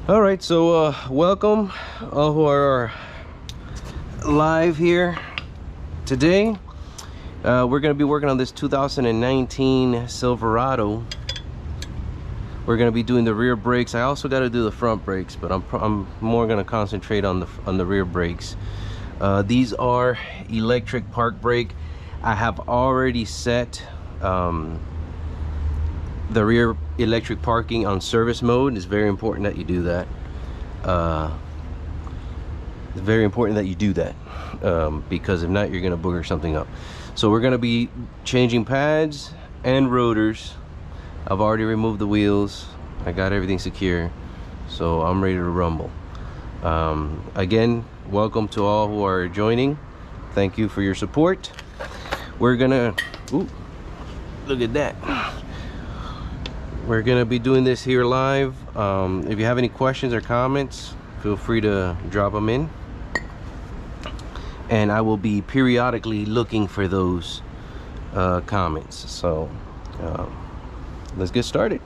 All right, so welcome all who are live here today. We're going to be working on this 2019 Silverado. We're going to be doing the rear brakes. I also got to do the front brakes, but I'm more going to concentrate on the rear brakes. These are electric park brake. I have already set the rear electric parking on service mode. It's very important that you do that. It's very important that you do that because if not, you're gonna booger something up. So we're gonna be changing pads and rotors. I've already removed the wheels. I got everything secure, so I'm ready to rumble. Again, welcome to all who are joining. Thank you for your support. We're gonna look at that. We're gonna be doing this here live. If you have any questions or comments, feel free to drop them in, and I will be periodically looking for those comments. So let's get started.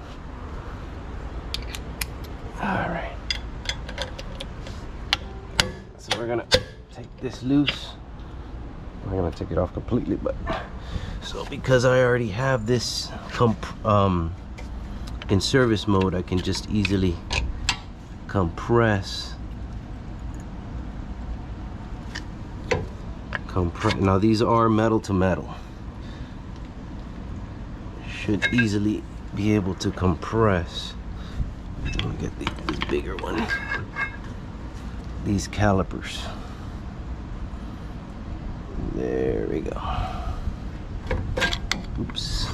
All right, so we're gonna take this loose. We're gonna take it off completely, but so because I already have this in service mode, I can just easily compress. Now these are metal to metal. Should easily be able to compress. Let me get this bigger one. These calipers. There we go. Oops.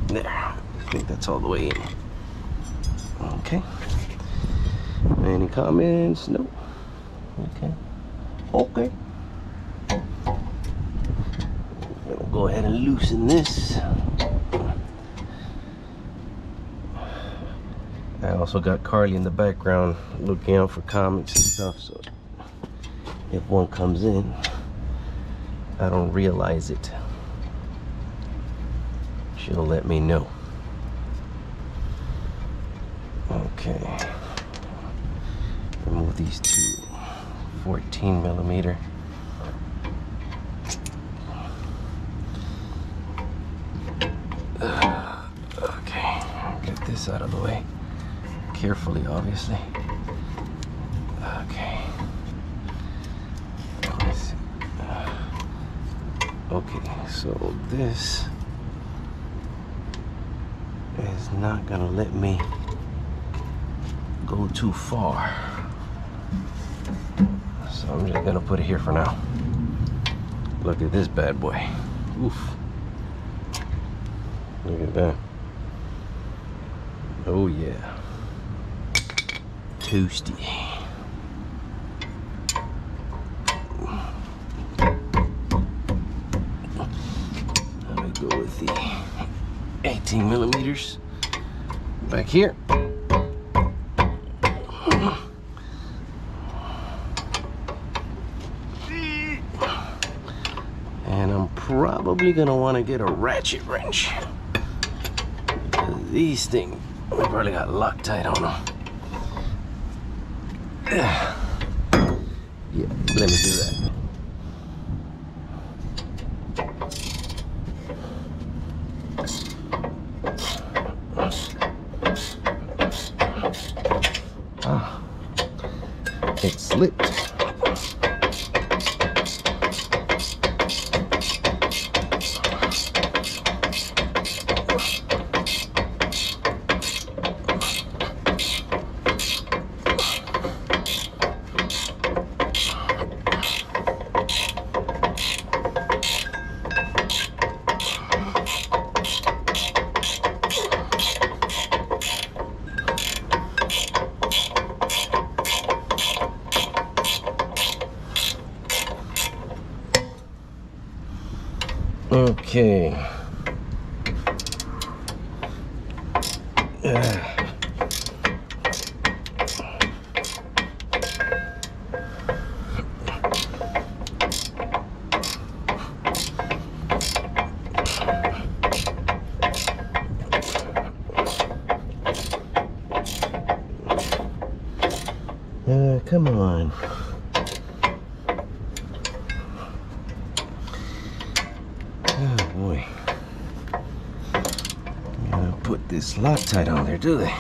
There, I think that's all the way in. Okay. Any comments? No. Okay. Okay. We'll go ahead and loosen this. I also got Carly in the background looking out for comments and stuff, so if one comes in, I don't realize it, she'll let me know. Okay, remove these two 14mm. Okay, get this out of the way carefully, obviously. Okay. Let's see. Okay, so this is not gonna let me go too far, so I'm just gonna put it here for now. Look at this bad boy. Oof. Look at that. Oh yeah. Toasty. Let me go with the 18mm back here. And I'm probably gonna want to get a ratchet wrench. These things, I probably got Loctite on them. Yeah, let me do that. Ah, it slipped. Okay. Oh boy. You gotta put this Loctite on there, do they?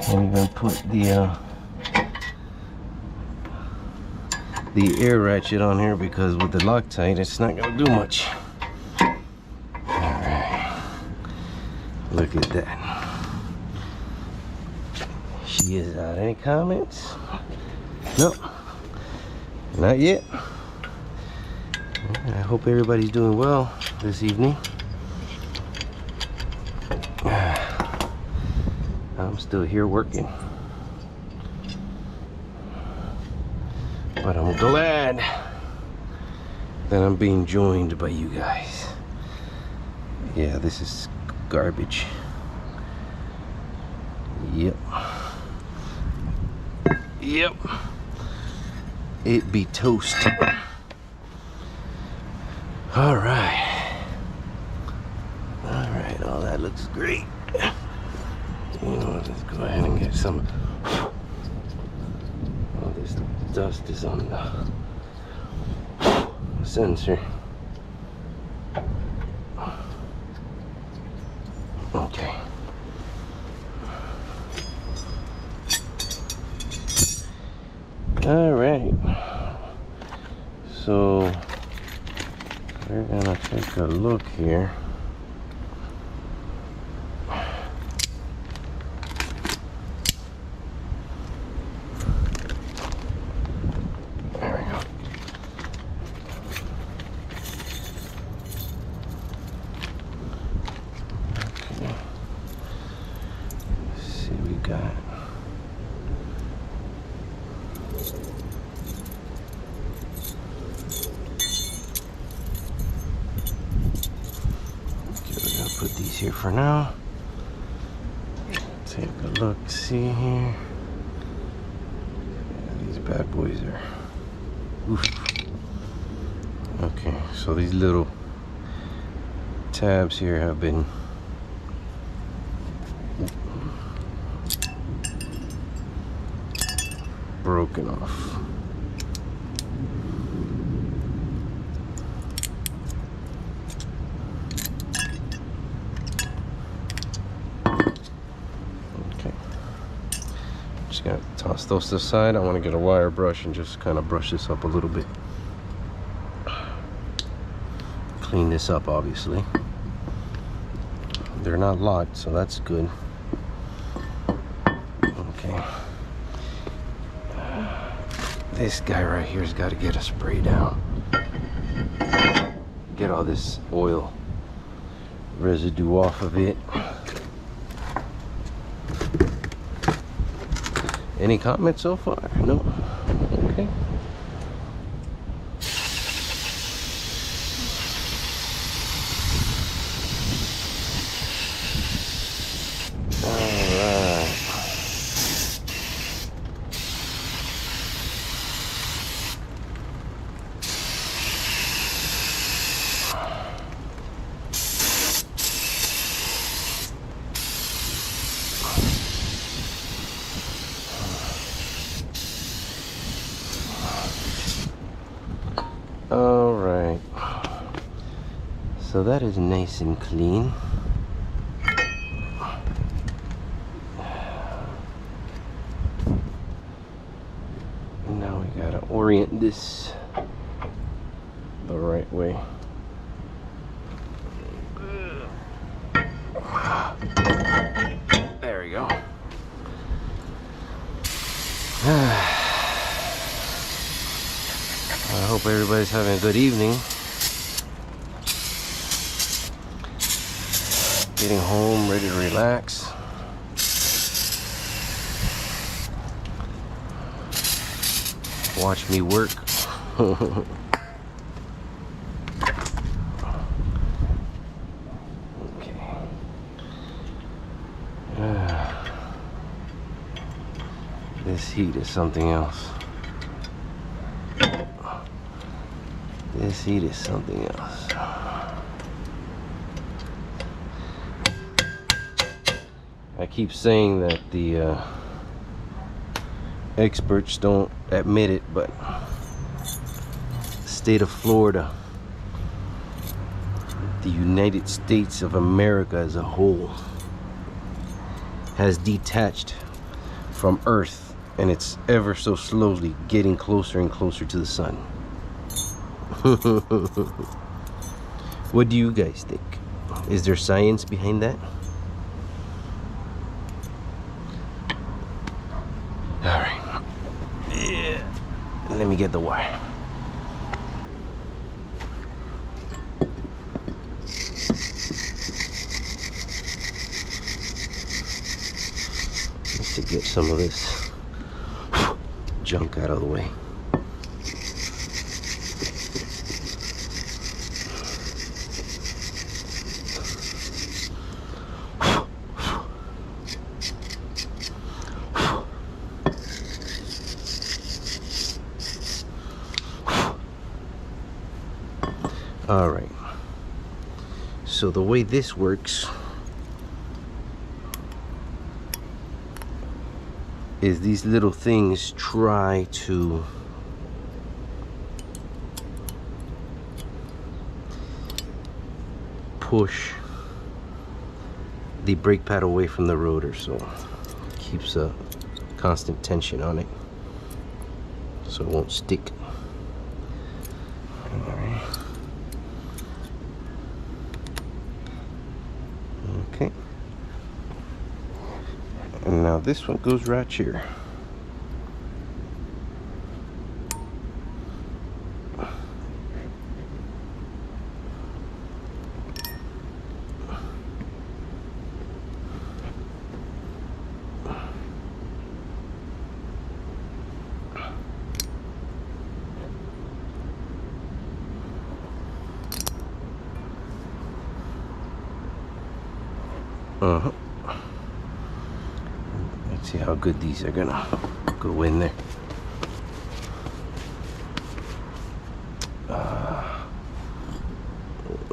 Can't even put the air ratchet on here because with the Loctite it's not gonna do much. Alright, look at that. She is out. Any comments? Nope, not yet. I hope everybody's doing well this evening. I'm still here working, but I'm glad that I'm being joined by you guys. Yeah, this is garbage. Yep. Yep. It be toast. All right. All right, all that looks great. You know, let's go ahead and get some. All this dust is on the sensor. Okay. All right. So we're gonna take a look here. Put these here for now. Take a look, see here. Yeah, these bad boys are. Oof. Okay, so these little tabs here have been broken off. Just gonna toss those to the side. I want to get a wire brush and just kind of brush this up a little bit. Clean this up, obviously. They're not locked, so that's good. Okay. This guy right here's got to get a spray down. Get all this oil residue off of it. Any comments so far? No? Okay. Alright. Alright, so that is nice and clean. Now we gotta orient this the right way. There we go. I hope everybody's having a good evening. Getting home, ready to relax. Watch me work. This heat is something else. This heat is something else. I keep saying that the experts don't admit it, but the state of Florida, the United States of America as a whole, has detached from Earth, and it's ever so slowly getting closer and closer to the sun. What do you guys think? Is there science behind that? All right. Yeah. Let me get the wire. To get some of this junk out of the way. All right. So the way this works is these little things try to push the brake pad away from the rotor, so it keeps a constant tension on it so it won't stick. All right. Okay. And now this one goes right here. Let's see how good these are gonna go in there.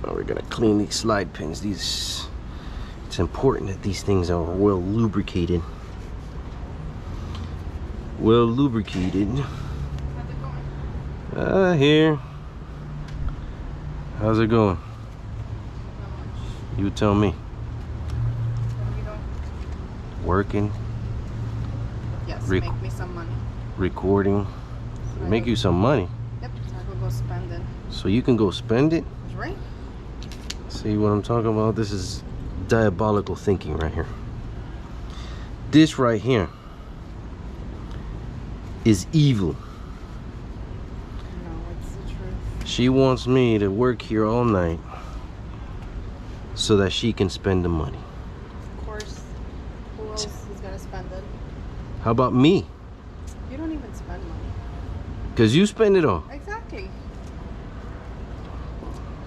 We're gonna clean these slide pins. It's important that these things are well lubricated. Well lubricated. Here. How's it going? You tell me. Working. Yes, make me some money. Recording. Make you some money. Yep, so I could go spend it. So you can go spend it? That's right. See what I'm talking about? This is diabolical thinking right here. This right here is evil. No, it's the truth. She wants me to work here all night so that she can spend the money. Of course. Who else is gonna spend it? How about me? You don't even spend money. Because you spend it all. Exactly.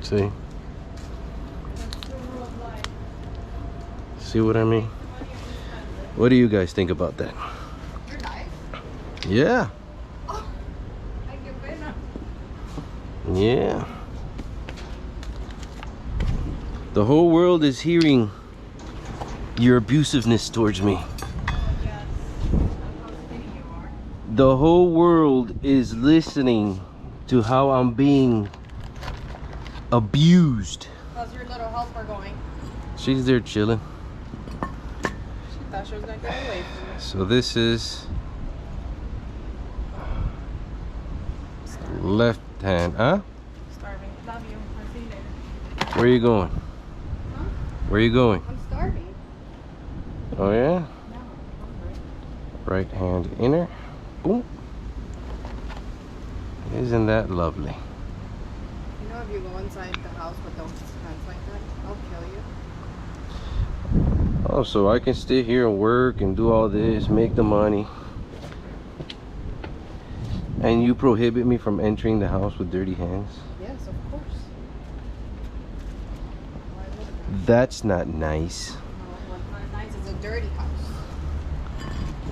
See? That's the rule of life. See what I mean? What do you guys think about that? Your life? Yeah. Oh, I get better. Yeah. The whole world is hearing your abusiveness towards me. The whole world is listening to how I'm being abused. How's your little helper going? She's there chilling. She thought she was gonna get away from you. So this is left hand, huh? Starving. Love you. I'll see you later. Where are you going? Huh? Where are you going? I'm starving. Oh yeah? No, I'm hungry. Right hand inner. Boom. Isn't that lovely? You know, if you go inside the house with those hands like that, I'll kill you. Oh, so I can stay here and work and do all this, make the money. And you prohibit me from entering the house with dirty hands? Yes, of course. Why wouldn't That's not nice. I? No, what's not nice is a dirty house.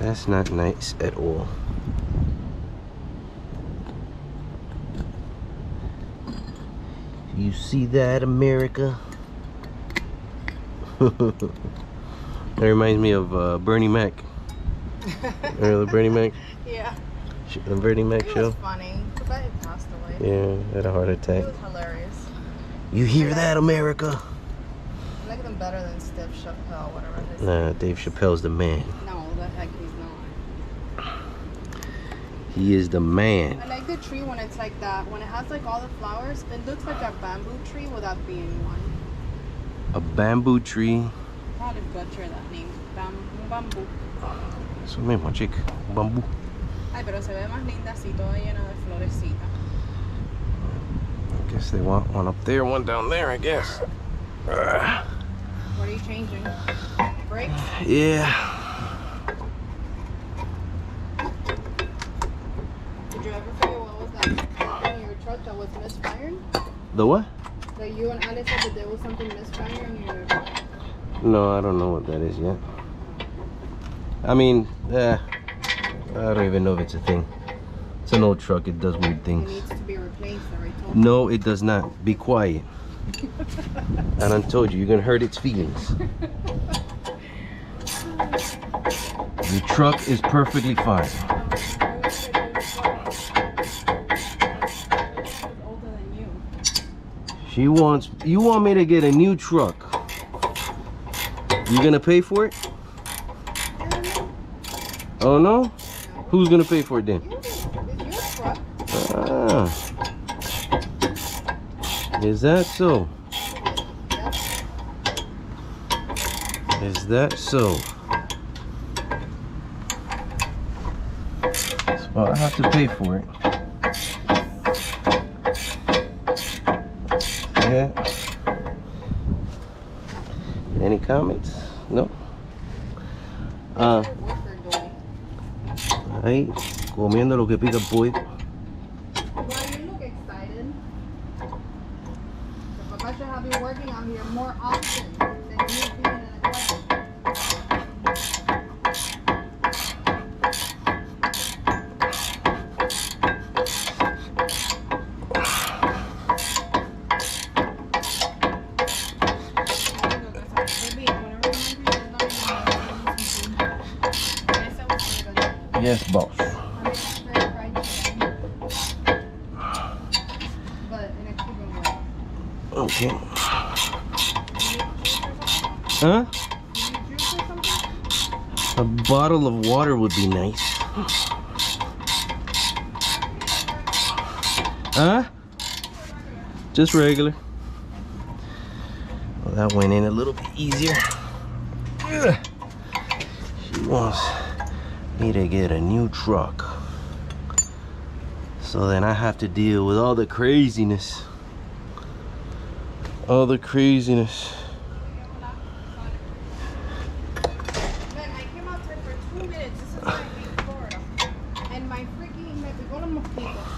That's not nice at all. You see that, America? That reminds me of Bernie Mac. Remember the Bernie Mac? Yeah. The Bernie Mac It show? was funny. Too bad he passed away. Yeah, had a heart It attack. was hilarious. You hear that, America? I like them better than Steve Chappelle, whatever his Nah, Dave Chappelle's the man. No, the heck he's not. He is the man. I like the tree when it's like that. When it has like all the flowers, it looks like a bamboo tree without being one. A bamboo tree. Probably butcher that name. Bamboo. Eso mismo, chica. Bamboo. Ay, pero se ve más linda así, toda llena de florecitas. I guess they want one up there, one down there, I guess. What are you changing? Brakes? Yeah. Did you ever figure what was that thing in your truck that was misfiring? The what? That you and Alice said that there was something misfiring in your truck? No, I don't know what that is yet. I mean, I don't even know if it's a thing. It's an old truck, it does weird It things. needs to be replaced, I already told you. No, it does not. Be quiet. I done told you, you're gonna hurt its feelings. The truck is perfectly fine. Older than you. You want me to get a new truck. You gonna pay for it? Oh no? Who's gonna pay for it then? It's your truck. Ah. Is that so? Yep. Is that so? Well, I have to pay for it. Yeah. Any comments? No. What's your worker doing? Ahí, comiendo lo que pica el pollo. Well, you look excited. The papa should have you working out here more often than you being in a truck. Yes, boss. But in a Cuban way. Okay. Huh? Do you juice or something? A bottle of water would be nice. Huh? Just regular. Well, that went in a little bit easier. Ugh. She wants me to get a new truck. So then I have to deal with all the craziness. All the craziness. Man, I came outside for 2 minutes. This is why I hate Florida. And my freaking, me picó los mosquitos.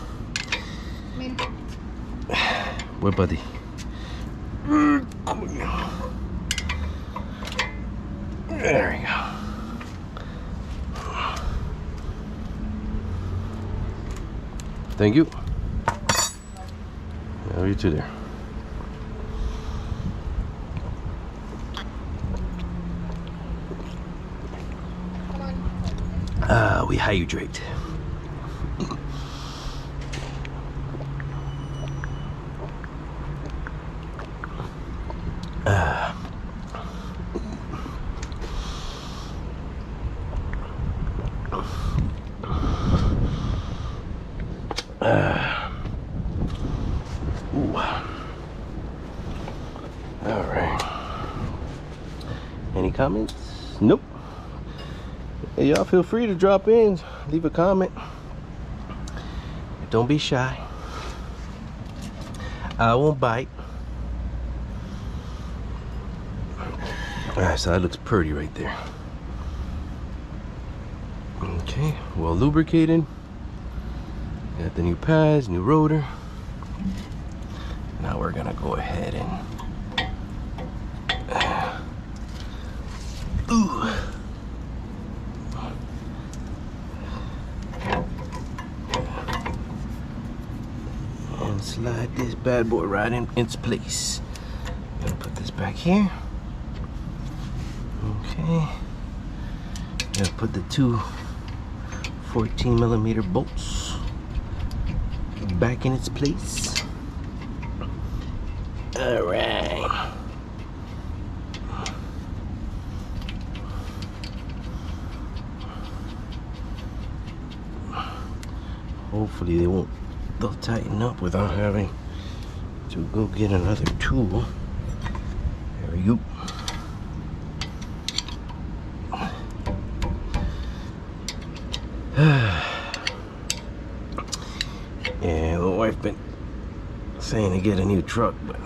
I mean, What, buddy? There we go. Thank you. Oh, you too there. come on. We hydrate. Ooh. All right. Any comments? Nope. Hey, y'all feel free to drop in, leave a comment. Don't be shy. I won't bite. Alright, so that looks pretty right there. Okay, well lubricated. Got the new pads, new rotor. Now we're gonna go ahead and and slide this bad boy right in its place. Gonna put this back here. Okay. Gonna put the two 14mm bolts back in its place. All right. Hopefully they'll tighten up without having to go get another tool. There we go. Yeah, the wife been saying to get a new truck, but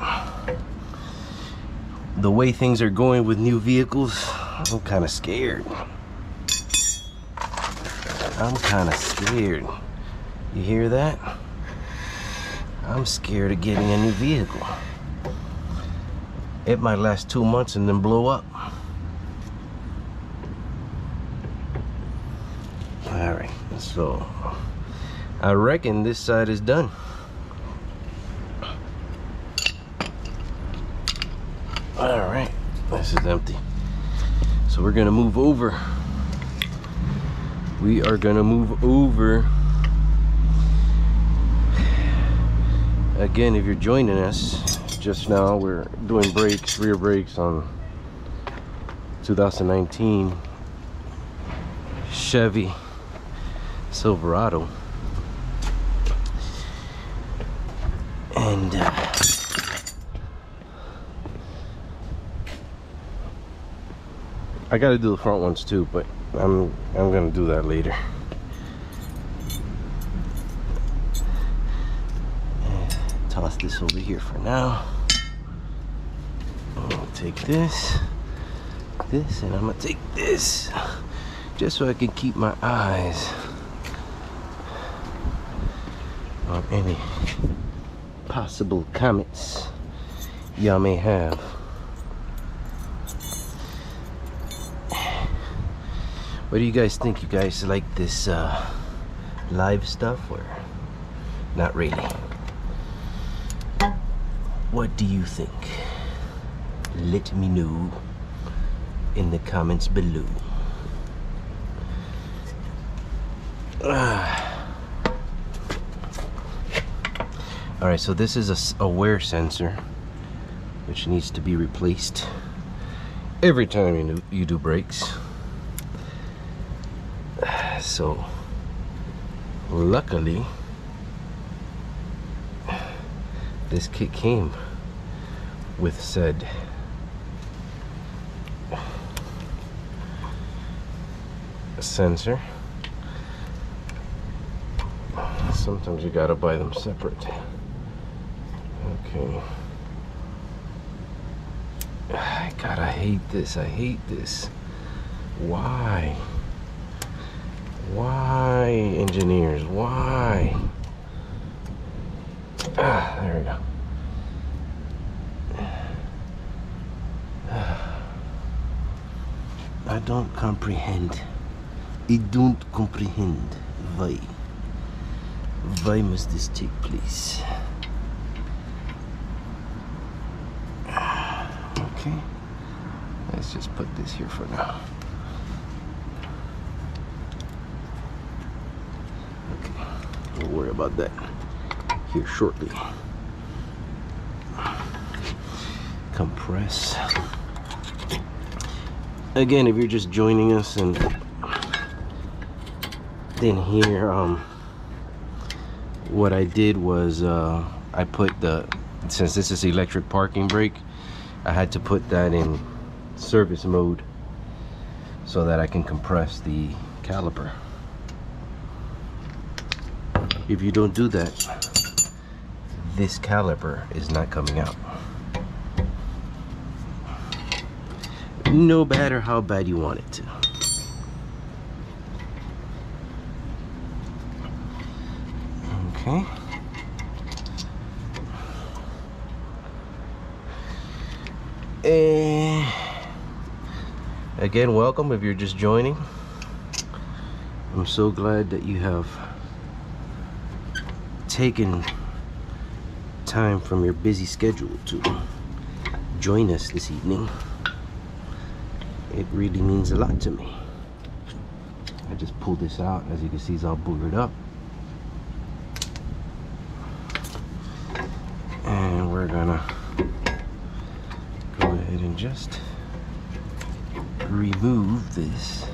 the way things are going with new vehicles, I'm kind of scared. I'm kind of scared. You hear that? I'm scared of getting a new vehicle. It might last 2 months and then blow up. All right, so I reckon this side is done. All right, this is empty. So we're gonna move over. We are gonna move over. Again, if you're joining us just now, we're doing brakes, rear brakes on 2019 Chevy Silverado. And I gotta do the front ones too, but I'm gonna do that later. Toss this over here for now. I'm gonna take this, and I'm gonna take this, just so I can keep my eyes on any possible comments y'all may have. What do you guys think? You guys like this live stuff or not really? What do you think? Let me know in the comments below. Alright, so this is a wear sensor which needs to be replaced every time you do brakes. So luckily this kit came with said sensor. Sometimes you gotta buy them separate. Okay. God, I hate this. I hate this. Why? Why, engineers? Why? There we go. I don't comprehend. I don't comprehend. Why? Why must this take place? Okay. Let's just put this here for now. Okay. We'll worry about that here shortly. Compress. Again, if you're just joining us and didn't hear, what I did was I put since this is electric parking brake, I had to put that in service mode so that I can compress the caliper. If you don't do that, this caliper is not coming out. no matter how bad you want it to. Okay. And again, welcome if you're just joining. I'm so glad that you have taken time from your busy schedule to join us this evening. It really means a lot to me. I just pulled this out. As you can see, it's all boogered up. And we're gonna go ahead and just remove this.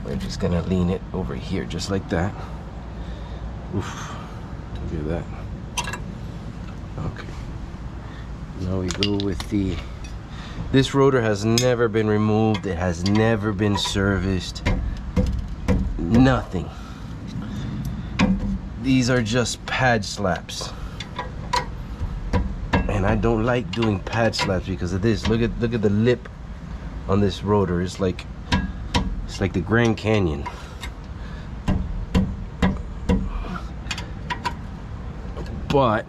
We're just gonna lean it over here just like that. Oof, look at that. Okay, now we go with this rotor has never been removed. It has never been serviced. Nothing. These are just pad slaps, and I don't like doing pad slaps because of this. Look at the lip on this rotor. It's like the Grand Canyon. But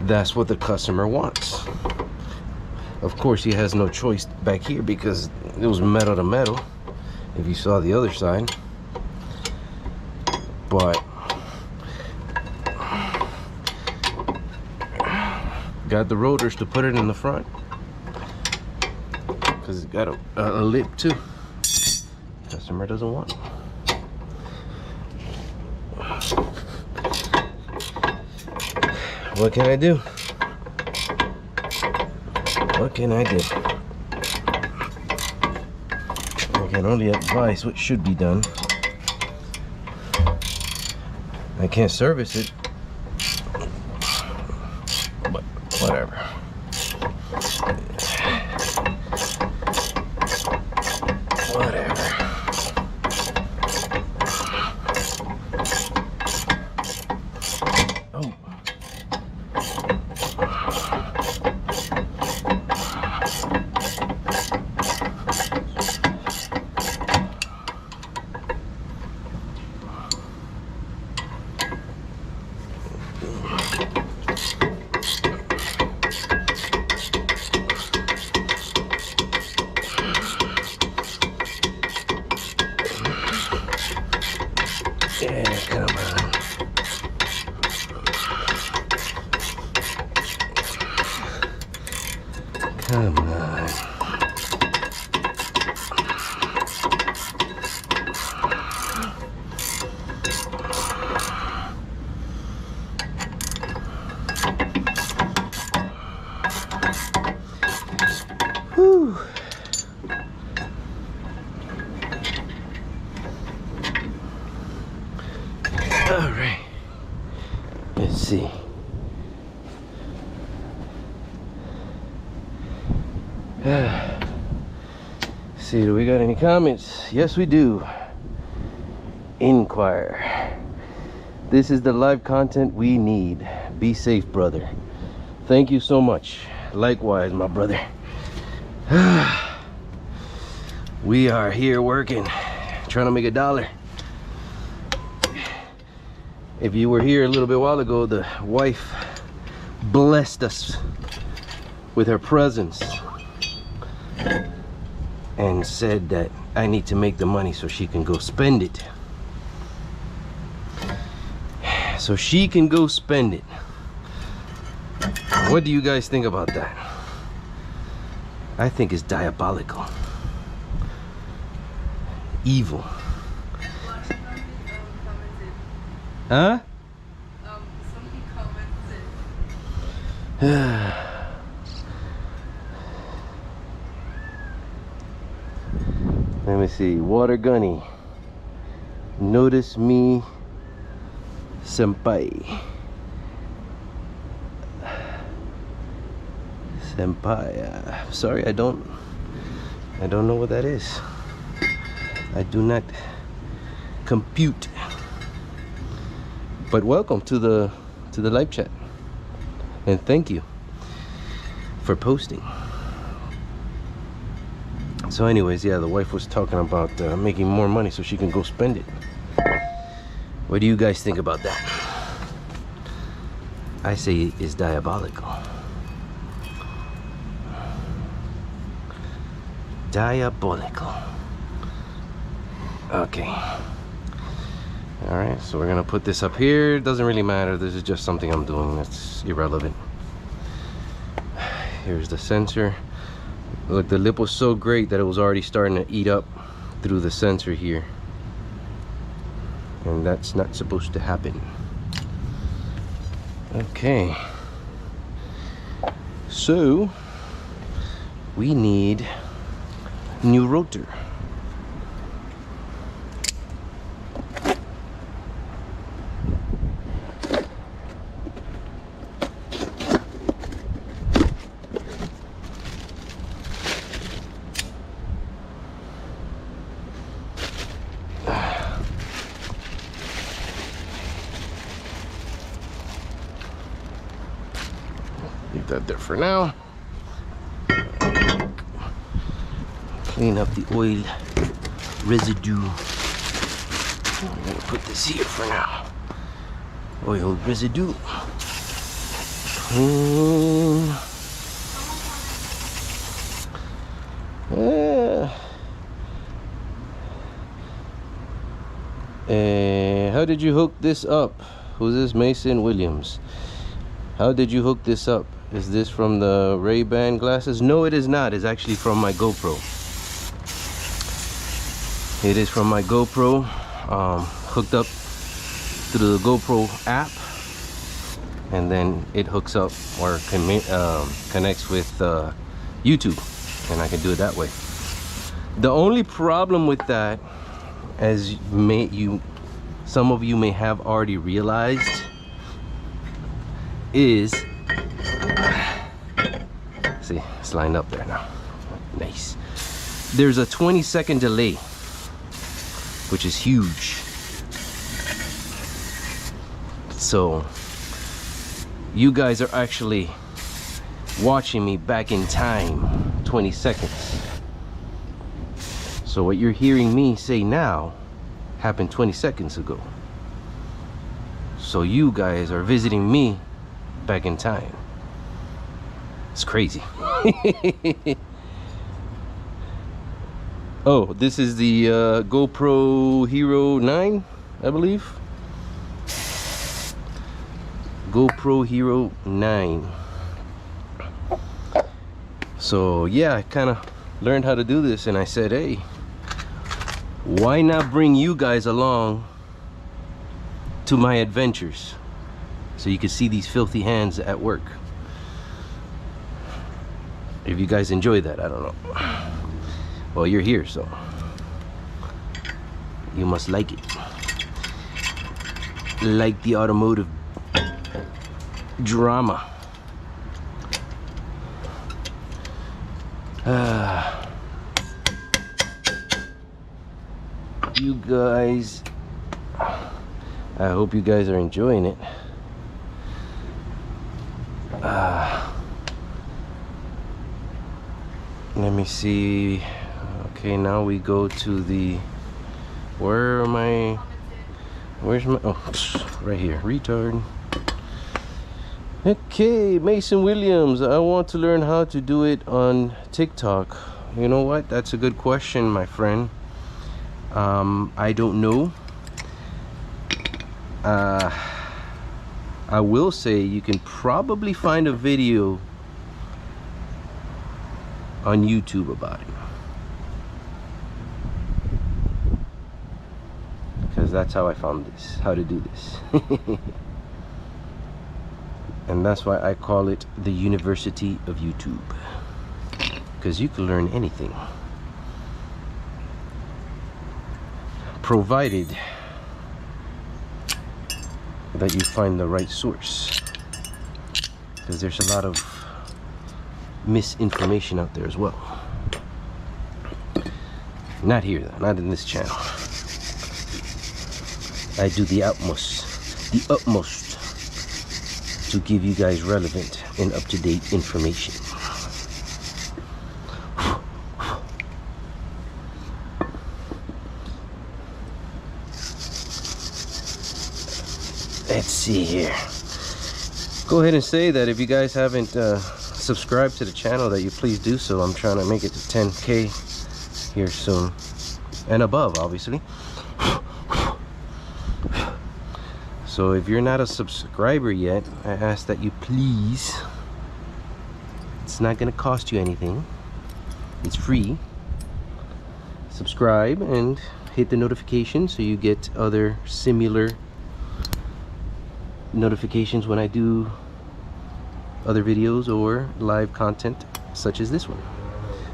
that's what the customer wants. Of course, he has no choice back here because it was metal to metal, if you saw the other side. But got the rotors to put it in the front because it's got a lip too. Customer doesn't want it. What can I do? What can I do? I can only advise what should be done. I can't service it, but whatever. Whatever. Oh. Yeah, come on. Come on. Whew. All right, let's see. See, do we got any comments? Yes, we do. Inquire. This is the live content we need. Be safe, brother. Thank you so much. Likewise, my brother. We are here working, trying to make $1. If you were here a little bit while ago, the wife blessed us with her presence and said that I need to make the money so she can go spend it. So she can go spend it. What do you guys think about that? I think it's diabolical. Evil. Huh? Somebody commented. Let me see. Water Gunny. Notice me, senpai. Senpai. Sorry, I don't know what that is. I do not compute. But welcome to the live chat, and thank you for posting. So anyways, yeah, the wife was talking about making more money so she can go spend it. What do you guys think about that? I say it's diabolical. Diabolical. Okay. Alright, so we're gonna put this up here. It doesn't really matter. This is just something I'm doing. That's irrelevant. Here's the sensor. Look, the lip was so great that it was already starting to eat up through the sensor here. And that's not supposed to happen. Okay. So, we need new rotor. Leave that there for now. Clean up the oil residue. I'm gonna put this here for now. Oil residue. Clean. How did you hook this up? Who's this? Mason Williams. How did you hook this up? Is this from the Ray-Ban glasses? No, it is not. It's actually from my GoPro. It is from my GoPro, hooked up through the GoPro app, and then it hooks up or connects with YouTube, and I can do it that way. The only problem with that, as some of you may have already realized, is, see, it's lined up there now. Nice. There's a 20-second delay, which is huge. So you guys are actually watching me back in time 20 seconds. So what you're hearing me say now happened 20 seconds ago. So you guys are visiting me back in time. It's crazy. Oh, this is the GoPro Hero 9, I believe. GoPro Hero 9. So yeah, I kind of learned how to do this, and I said, hey, why not bring you guys along to my adventures so you can see these filthy hands at work. If you guys enjoy that, I don't know. Well, you're here, so you must like it. Like the automotive drama. You guys, I hope you guys are enjoying it. Let me see. Okay, now we go to the, where am I? Where's my, oh, right here, retard. Okay, Mason Williams, I want to learn how to do it on TikTok. You know what? That's a good question, my friend. I don't know. I will say you can probably find a video on YouTube about it, because that's how I found this, how to do this. And that's why I call it the University of YouTube, because you can learn anything, provided that you find the right source, because there's a lot of misinformation out there as well. Not here though, not in this channel. I do the utmost the utmost to give you guys relevant and up-to-date information. Let's see here. Go ahead and say that if you guys haven't subscribed to the channel, that you please do so. I'm trying to make it to 10K here soon and above, obviously. So if you're not a subscriber yet, I ask that you please, it's not gonna cost you anything, it's free, subscribe and hit the notification so you get other similar notifications when I do other videos or live content such as this one,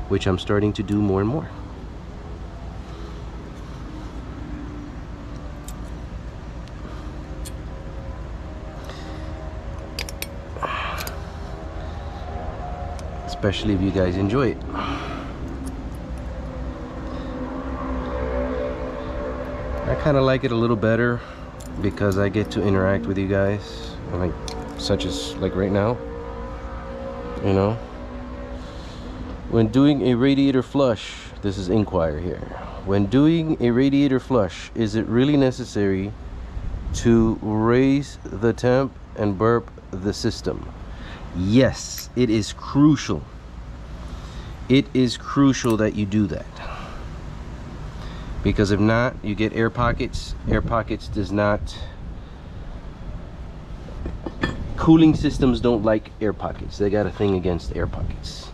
which I'm starting to do more and more. Especially if you guys enjoy it. I kind of like it a little better because I get to interact with you guys, like such as like right now, you know. When doing a radiator flush, this is inquire here. When doing a radiator flush, is it really necessary to raise the temp and burp the system? Yes, it is crucial. It is crucial that you do that, because if not, you get air pockets. Air pockets does not, cooling systems don't like air pockets. They got a thing against air pockets.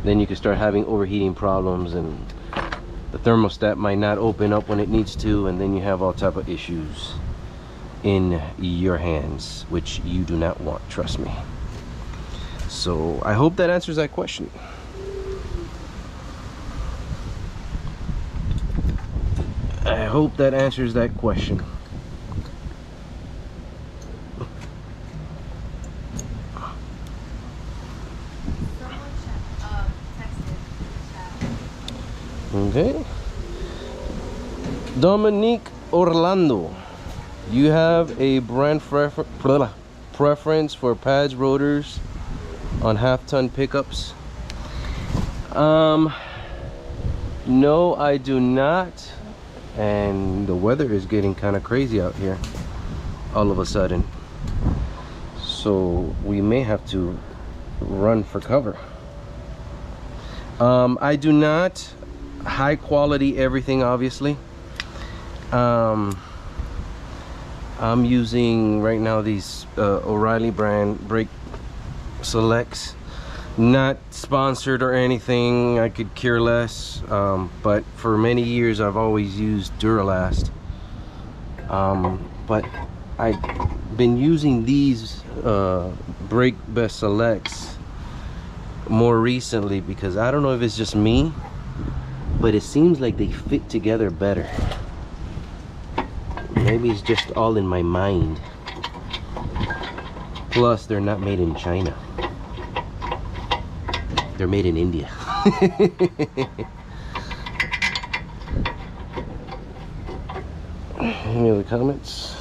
Then you can start having overheating problems, and the thermostat might not open up when it needs to, and then you have all type of issues in your hands, which you do not want, trust me. So I hope that answers that question. I hope that answers that question. Okay. Dominique Orlando, you have a brand preference for pads, rotors on half-ton pickups? No, I do not. And the weather is getting kind of crazy out here all of a sudden, so we may have to run for cover. I do not high quality everything, obviously. I'm using right now these O'Reilly brand brake selects. Not sponsored or anything, I could care less, but for many years I've always used Duralast, but I've been using these brake best selects more recently because I don't know if it's just me, but it seems like they fit together better. Maybe it's just all in my mind. Plus they're not made in China. They're made in India. Any other comments?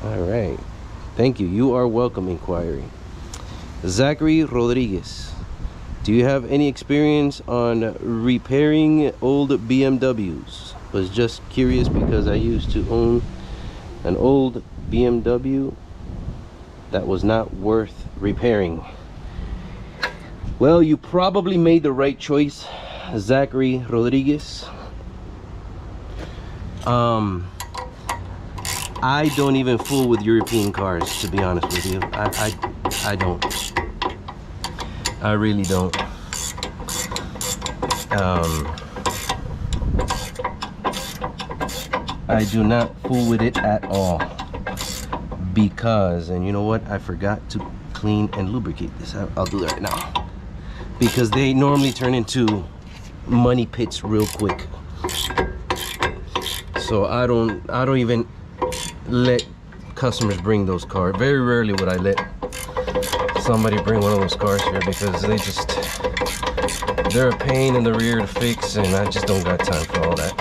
All right. Thank you. You are welcome, inquiry. Zachary Rodriguez, do you have any experience on repairing old BMWs? Was just curious because I used to own an old BMW that was not worth repairing. Well, you probably made the right choice, Zachary Rodriguez. I don't even fool with European cars, to be honest with you. I don't. I really don't. I do not fool with it at all, because, and you know what, I forgot to clean and lubricate this. I'll do that right now, because they normally turn into money pits real quick. So I don't even let customers bring those cars. Very rarely would I let somebody bring one of those cars here, because they're a pain in the rear to fix, and I just don't got time for all that.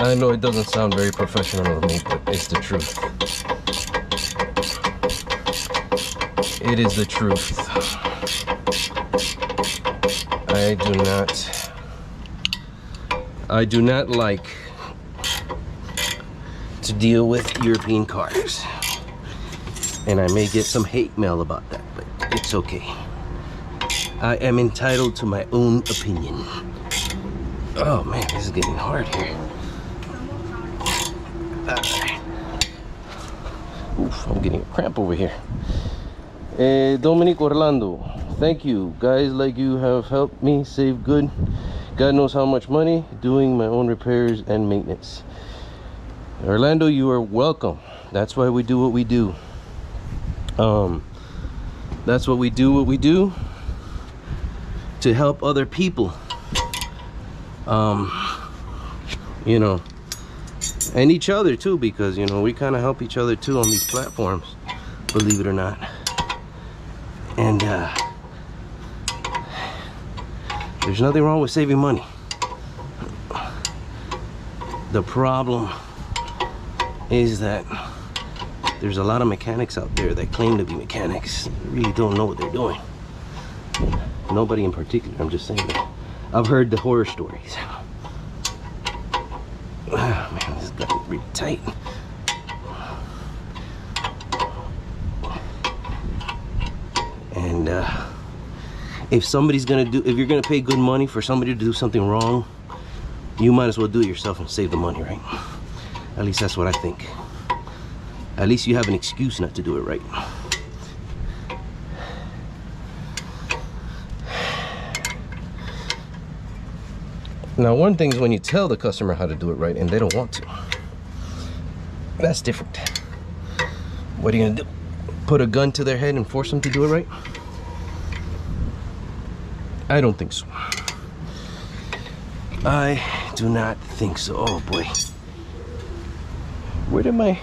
I know it doesn't sound very professional to me, but it's the truth. It is the truth. I do not like to deal with European cars. And I may get some hate mail about that, but it's okay. I am entitled to my own opinion. Oh man, this is getting hard here. Oof, I'm getting a cramp over here. Dominic Orlando, thank you. Guys like you have helped me save good, God knows how much money, doing my own repairs and maintenance. Orlando, you are welcome. That's why we do what we do. That's what we do to help other people. You know, and each other too, because you know we kind of help each other too on these platforms, believe it or not. And there's nothing wrong with saving money. The problem is that there's a lot of mechanics out there that claim to be mechanics, really don't know what they're doing. Nobody in particular, I'm just saying that. I've heard the horror stories. Oh man, this is getting really tight. And if somebody's if you're gonna pay good money for somebody to do something wrong, you might as well do it yourself and save the money, right? At least that's what I think. At least you have an excuse not to do it right. Now, one thing is when you tell the customer how to do it right and they don't want to. That's different. What are you gonna do? Put a gun to their head and force them to do it right? I don't think so. I do not think so. Oh boy. Where did my...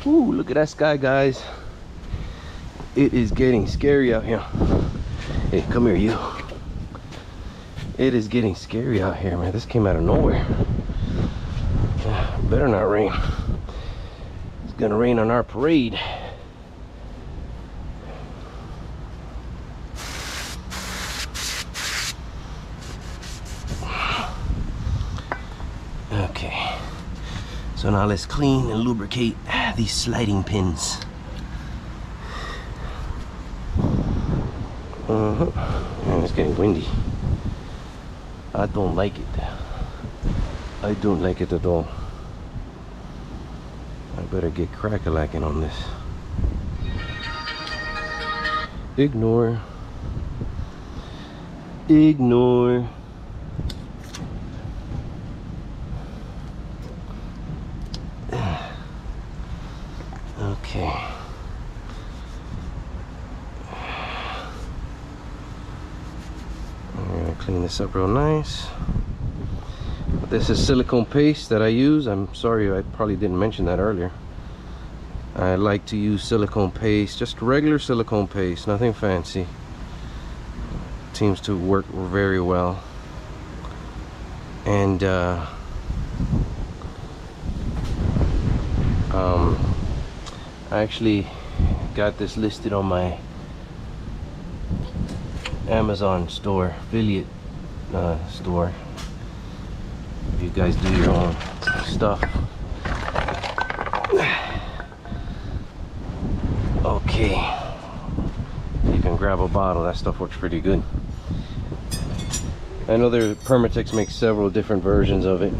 Ooh, look at that sky, guys. It is getting scary out here. Hey, come here, you. It is getting scary out here, man. This came out of nowhere. Better not rain. It's gonna rain on our parade. Okay. So now let's clean and lubricate these sliding pins. Man, it's getting windy. I don't like it. I don't like it at all. I better get crack-a-lacking on this. Ignore. Ignore. Okay. I'm gonna clean this up real nice. This is silicone paste that I use. I'm sorry, I probably didn't mention that earlier. I like to use silicone paste, just regular silicone paste, nothing fancy. Seems to work very well. And I actually got this listed on my Amazon store, affiliate store. If you guys do your own stuff. Okay. You can grab a bottle. That stuff works pretty good. I know Permatex makes several different versions of it,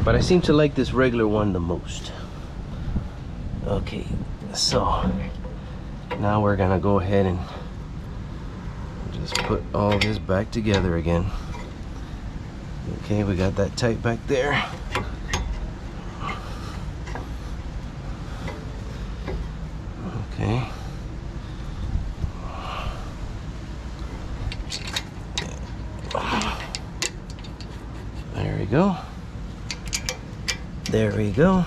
but I seem to like this regular one the most. Okay, so now we're gonna go ahead and just put all this back together again. Okay, we got that tight back there. Okay. There we go. There we go.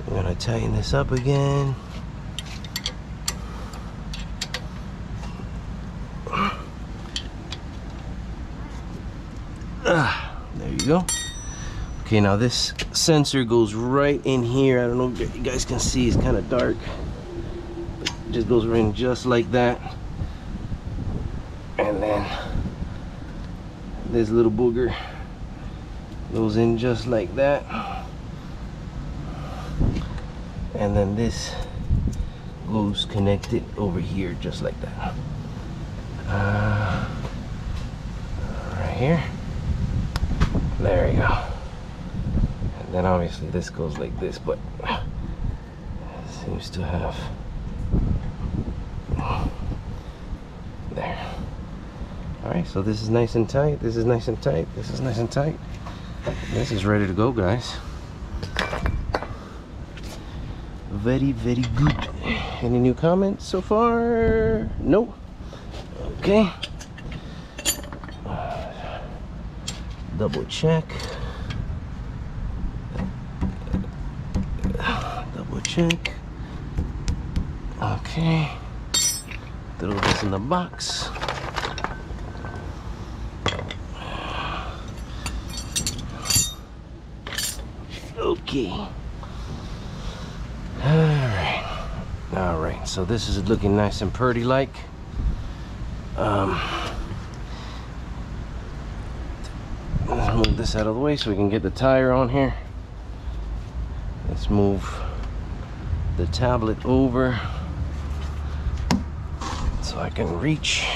I'm gonna tighten this up again. go. Okay, now this sensor goes right in here. I don't know if you guys can see, it's kind of dark. But it just goes in just like that. And then this little booger goes in just like that. And then this goes connected over here just like that. Right here. There you go. And then obviously this goes like this, but it seems to have there. Alright, so this is nice and tight, this is nice and tight, this is nice and tight. This is ready to go, guys. Very, very good. Any new comments so far? No. Okay. Double check. Double check. Okay. Throw this in the box. Okay. All right, so this is looking nice and pretty like. Let's move this out of the way so we can get the tire on here. Let's move the tablet over so I can reach.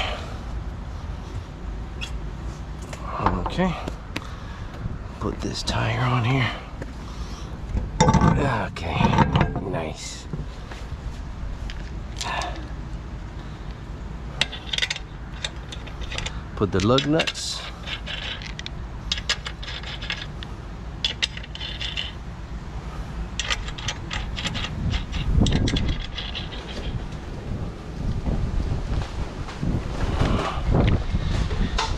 Okay, put this tire on here. Okay, nice. Put the lug nuts.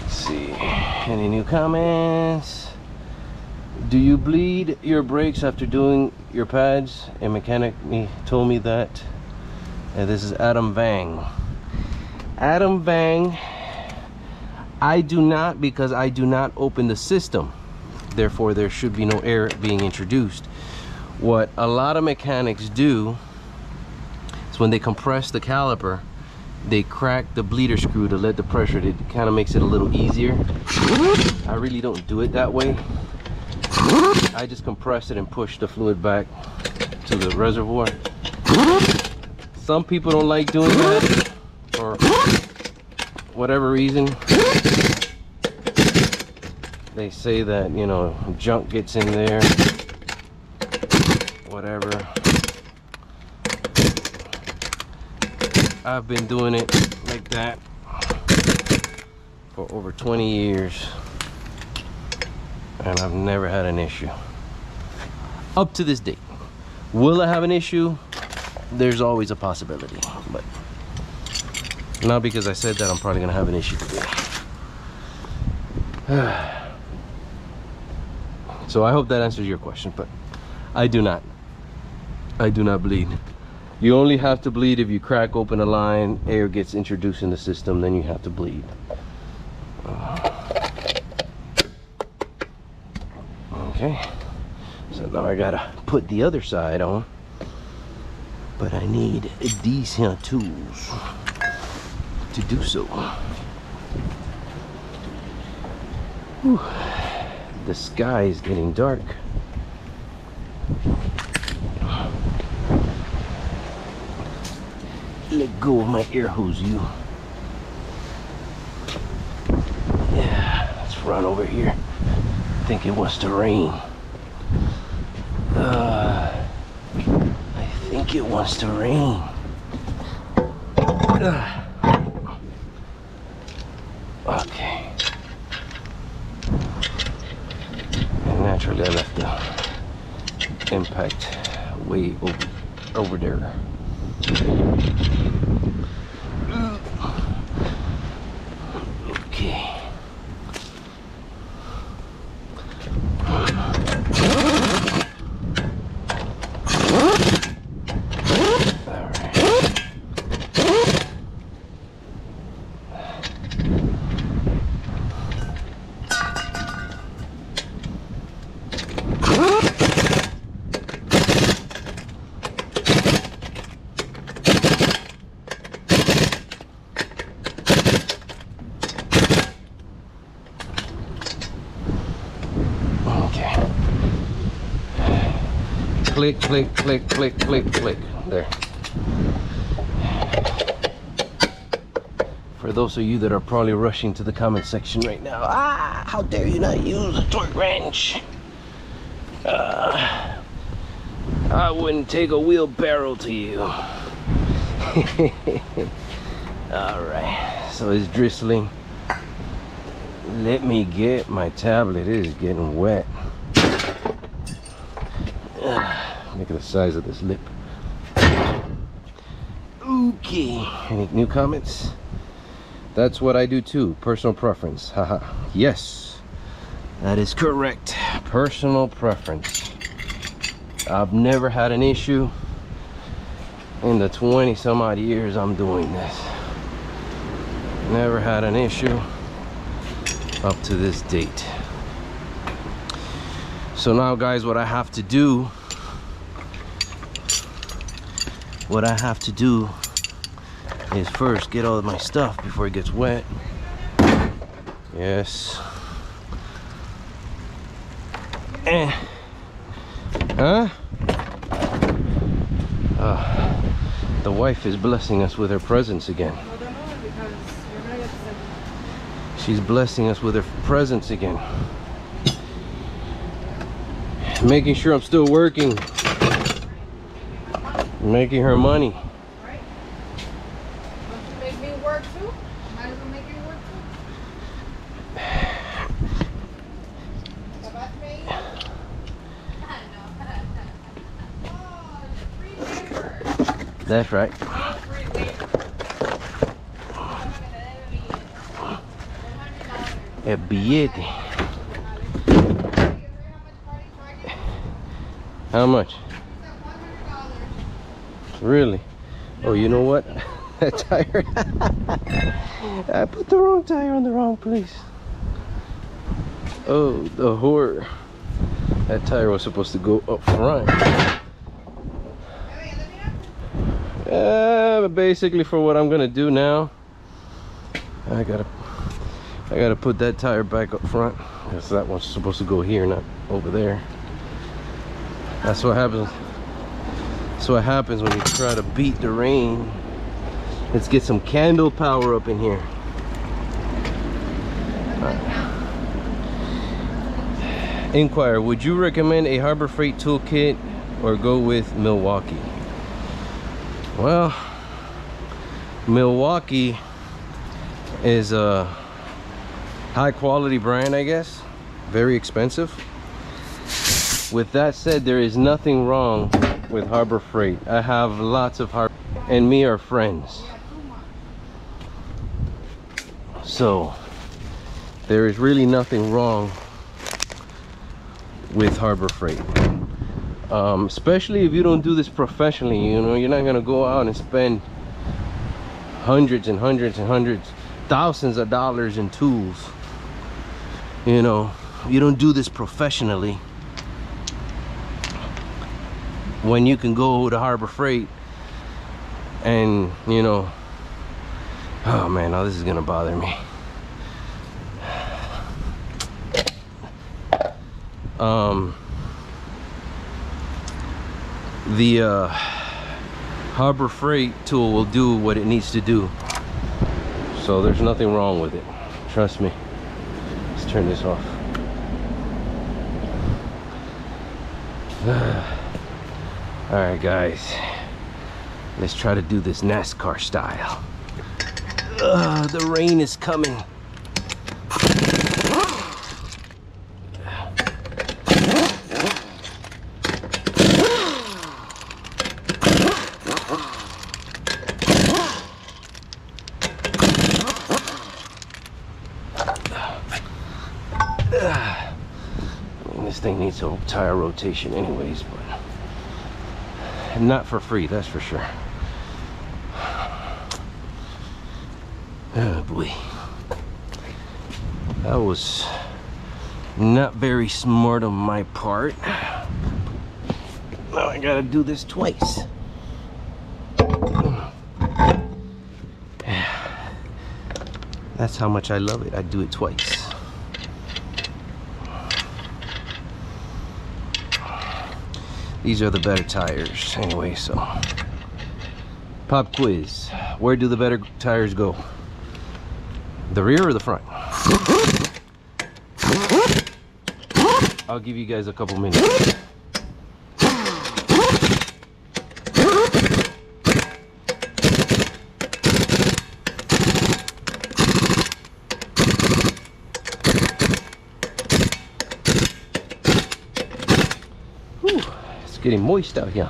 Let's see, any new comments? Do you bleed your brakes after doing your pads? A mechanic told me that. And this is Adam Vang. Adam Vang, I do not, because I do not open the system. Therefore, there should be no air being introduced. What a lot of mechanics do is when they compress the caliper, they crack the bleeder screw to let the pressure. It kind of makes it a little easier. I really don't do it that way. I just compress it and push the fluid back to the reservoir. Some people don't like doing that for whatever reason. They say that, you know, junk gets in there, whatever. I've been doing it like that for over 20 years. And I've never had an issue up to this date. Will I have an issue? There's always a possibility, but not because I said that I'm probably gonna have an issue today. So I hope that answers your question, but I do not bleed. You only have to bleed if you crack open a line, air gets introduced in the system, then you have to bleed. Okay, so now I gotta put the other side on, but I need these here tools to do so. Whew. The sky is getting dark. Let go of my air hose, you. Yeah, let's run over here. I think it wants to rain. I think it wants to rain. Okay. And naturally I left the impact way over there. Okay. Click, click, click, click, click, click. There. For those of you that are probably rushing to the comment section right now, how dare you not use a torque wrench? I wouldn't take a wheelbarrow to you. Alright, so it's drizzling. Let me get my tablet. It is getting wet. Look at the size of this lip. Okay, any new comments? That's what I do too, personal preference. Haha. Yes, that is correct. Personal preference. I've never had an issue in the 20 some odd years I'm doing this. Never had an issue up to this date. So now guys, what I have to do is first get all of my stuff before it gets wet. Yes. Huh? The wife is blessing us with her presents again. She's blessing us with her presents again. Making sure I'm still working. Making her money. Right? Don't you make me work too? Might as well make you work too? That's right. El billete. How much? Really? Oh, you know what? That tire. I put the wrong tire on the wrong place. Oh, the horror. That tire was supposed to go up front. Basically, for what I'm gonna do now, I gotta put that tire back up front, because that one's supposed to go here, not over there. That's what happens. That's what happens when you try to beat the rain. Let's get some candle power up in here. Inquire, would you recommend a Harbor Freight toolkit or go with Milwaukee? Well, Milwaukee is a high quality brand, I guess. Very expensive. With that said, there is nothing wrong with Harbor Freight. I have lots of Harbor, and me are friends. So there is really nothing wrong with Harbor Freight. Especially if you don't do this professionally, you know, you're not gonna go out and spend hundreds and hundreds and hundreds, thousands of dollars in tools. You know, you don't do this professionally when you can go to Harbor Freight and, you know, oh man, now this is gonna bother me. The Harbor Freight tool will do what it needs to do, so there's nothing wrong with it, trust me. Let's turn this off. All right guys, let's try to do this NASCAR style. The rain is coming. This thing needs a tire rotation anyways, but not for free, that's for sure. Oh boy, that was not very smart on my part. Now I gotta do this twice. That's how much I love it. I do it twice. These are the better tires anyway. So pop quiz, where do the better tires go? The rear or the front? I'll give you guys a couple minutes. Whew, it's getting moist out here.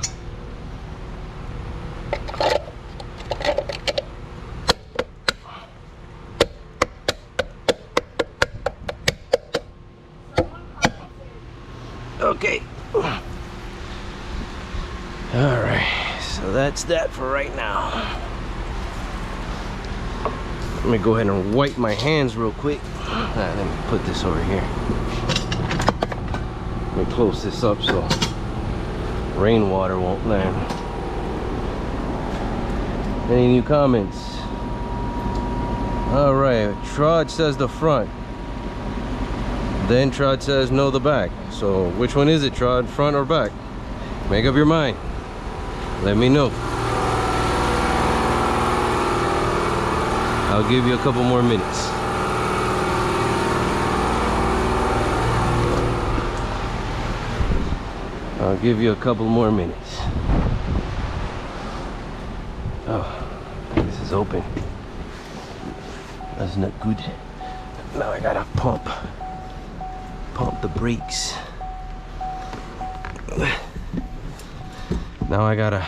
Okay. All right, so that's that for right now. Let me go ahead and wipe my hands real quick. Let me put this over here. Let me close this up so rainwater won't land. Any new comments? All right, Trod says the front. Then Trod says no, the back. So which one is it, Trod, front or back? Make up your mind. Let me know. I'll give you a couple more minutes. I'll give you a couple more minutes. Oh, this is open. That's not good. Now I gotta pump the brakes. Now I gotta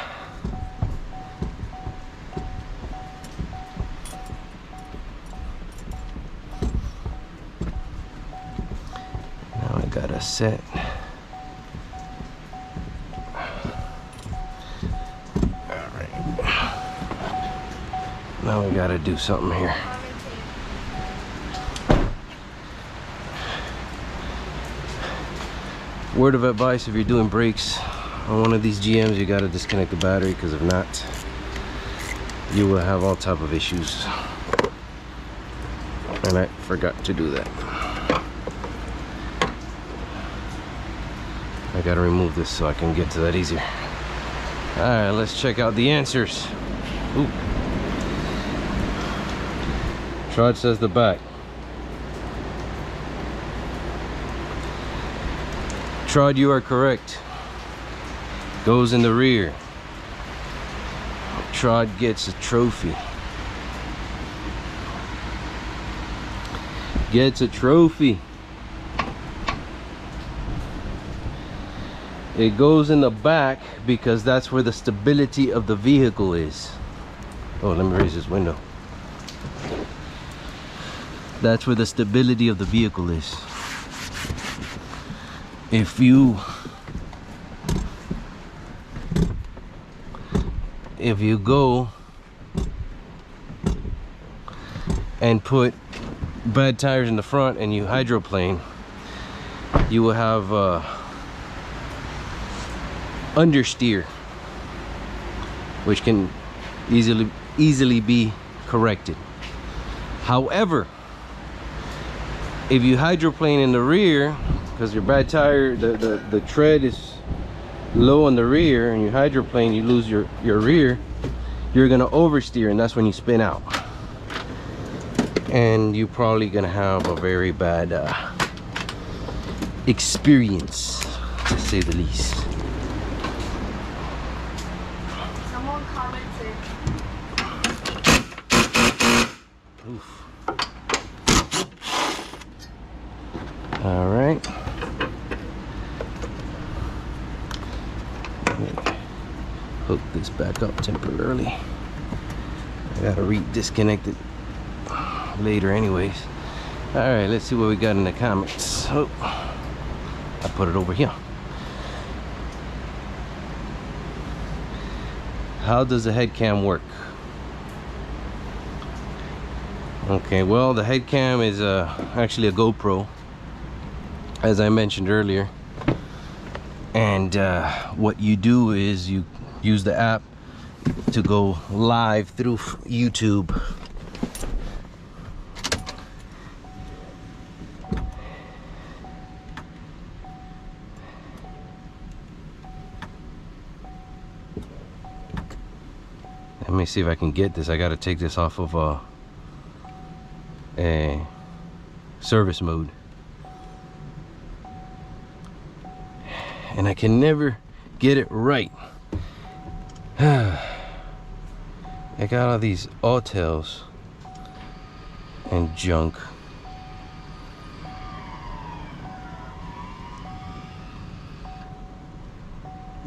set. All right. Now we gotta do something here. Word of advice: if you're doing brakes on one of these GMs, you gotta disconnect the battery, because if not, you will have all type of issues. And I forgot to do that. I gotta remove this so I can get to that easier. All right, let's check out the answers. Ooh. Trod says the back. Trod, you are correct. Goes in the rear. Trod gets a trophy. Gets a trophy. It goes in the back because that's where the stability of the vehicle is. Oh, let me raise this window. That's where the stability of the vehicle is. If you go and put bad tires in the front and you hydroplane, you will have understeer, which can easily be corrected. However, if you hydroplane in the rear, because your bad tire, the tread is low on the rear, and you hydroplane, you lose your rear, you're gonna oversteer, and that's when you spin out, and you're probably gonna have a very bad experience, to say the least. Someone commented. Oof. All right. Hook this back up temporarily. I gotta re-disconnect it later anyways. All right, let's see what we got in the comments. Oh, I put it over here. How does the head cam work? Okay, well, the head cam is actually a GoPro, as I mentioned earlier. And what you do is you use the app to go live through YouTube. me see if I can get this. I got to take this off of a service mode, and I can never get it right. I got all these tails and junk.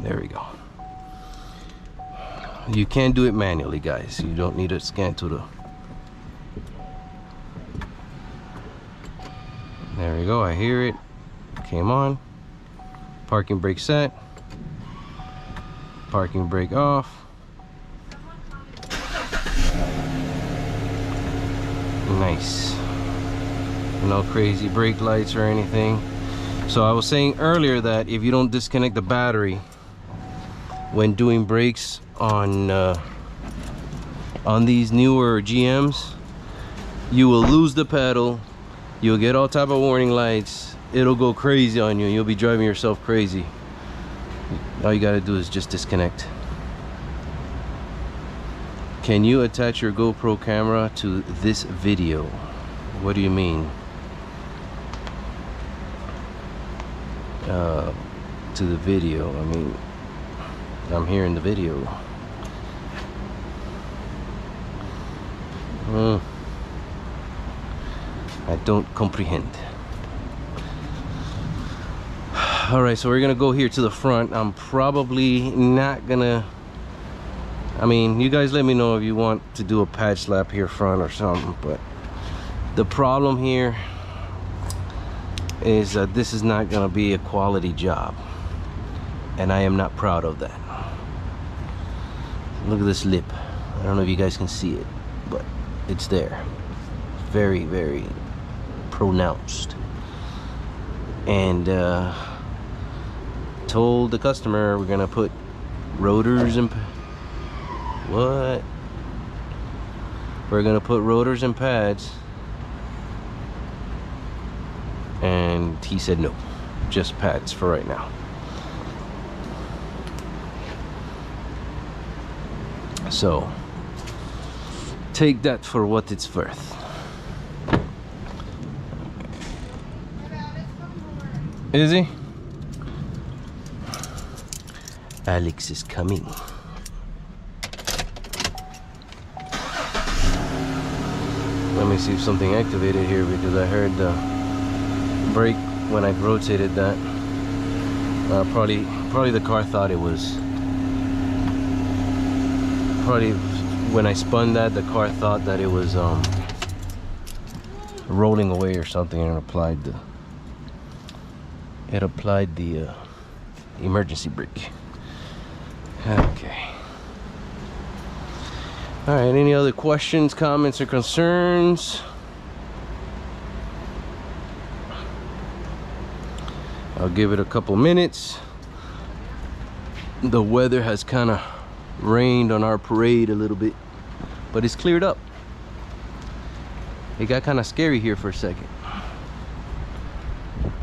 There we go. You can do it manually, guys. You don't need to scan to the... There we go. I hear it. Came on. Parking brake set. Parking brake off. Nice. No crazy brake lights or anything. So I was saying earlier that if you don't disconnect the battery when doing brakes on these newer GMs, you will lose the pedal. You'll get all type of warning lights. It'll go crazy on you. You'll be driving yourself crazy. All you gotta do is just disconnect. Can you attach your GoPro camera to this video? What do you mean? To the video, I mean, I'm here in the video. I don't comprehend. All right, so we're gonna go here to the front. I'm probably not gonna, I mean, you guys let me know if you want to do a pad slap here front or something, but the problem here is that this is not gonna be a quality job, and I am not proud of that. Look at this lip. I don't know if you guys can see it, but it's there. Very, very pronounced. And told the customer we're gonna put rotors and what? We're gonna put rotors and pads, and he said no, just pads for right now. So take that for what it's worth. Is he? Alex is coming. Let me see if something activated here, because I heard the brake when I rotated that. Probably the car thought it was. Probably when I spun that, the car thought that it was rolling away or something, and applied the emergency brake. Okay. All right, any other questions, comments, or concerns? I'll give it a couple minutes. The weather has kind of rained on our parade a little bit, but it's cleared up. It got kind of scary here for a second.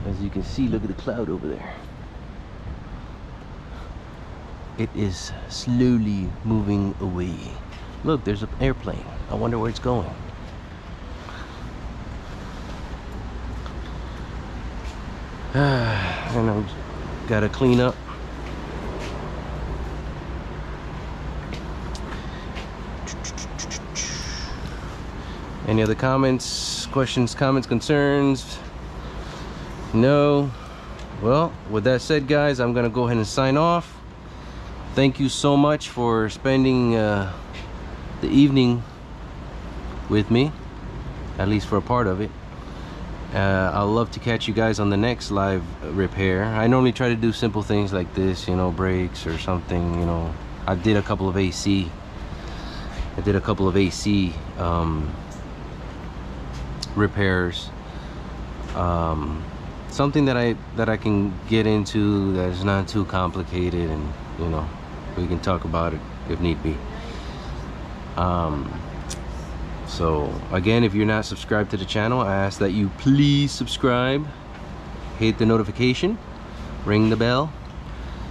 As you can see, look at the cloud over there. It is slowly moving away. Look, there's an airplane. I wonder where it's going. And I've got to clean up. Any other comments, questions, comments, concerns? No? Well, with that said, guys, I'm gonna go ahead and sign off. Thank you so much for spending the evening with me, at least for a part of it. I'll love to catch you guys on the next live repair. I normally try to do simple things like this, you know, brakes or something, you know. I did a couple of AC. Repairs. Something that I can get into that is not too complicated, and you know, we can talk about it if need be. So again, if you're not subscribed to the channel, I ask that you please subscribe, hit the notification, ring the bell,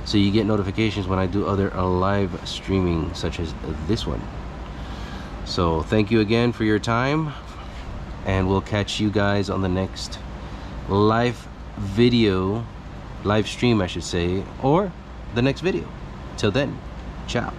so you get notifications when I do other live streaming such as this one. So thank you again for your time, and we'll catch you guys on the next live stream, I should say, or the next video. Till then, ciao.